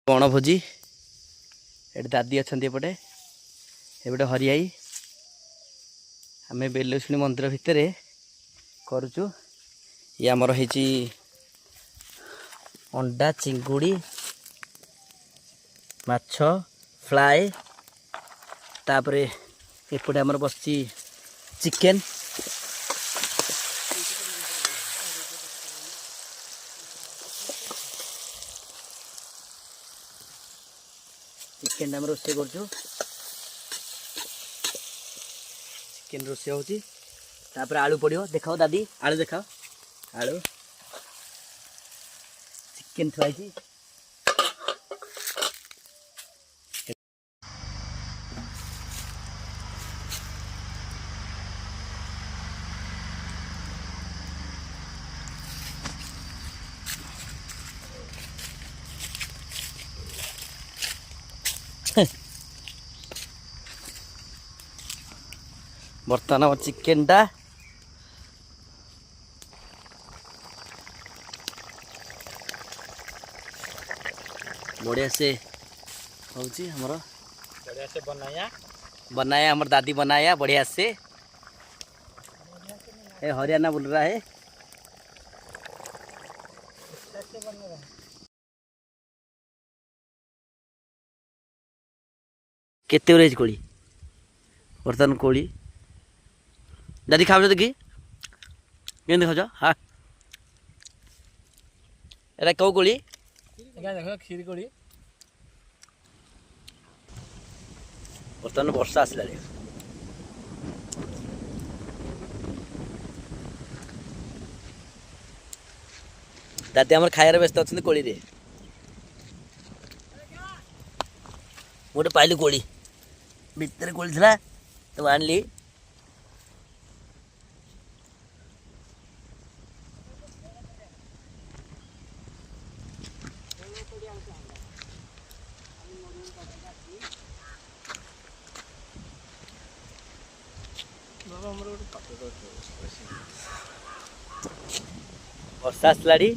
बणभोजी ये दादी अच्छा एपटे एपटे हरियाई आम बेलुशुणी मंदिर भितर करुचु। ये आमर है अंडा चिंगुड़ी माछ फ्राए तापरे एपटे आमर बस चिकेन चिकेन आम रोसे कर चिकेन रोसे होची तापर आलू पड़ियो देखाओ दादी आलू देखाओ आलू चिकेन थुआई बर्तमान चिकेन टा बढ़िया से होची हमरो बढ़िया से बनाया हमर दादी बनाया बढ़िया से। ए हरियाणा बोल रहा है केते ओरेज कोली बर्तमान कोली दादी खाओ देखी केन देखा हाँ एरा कौ कोली देखो खीर कोड़ी बर्तमान वर्षा आसला दादी आम खाइबार व्यस्त अच्छा कोली रे गोटे पाइली कोली भितर कोली था तो आनली वर्षा आसलाड़ी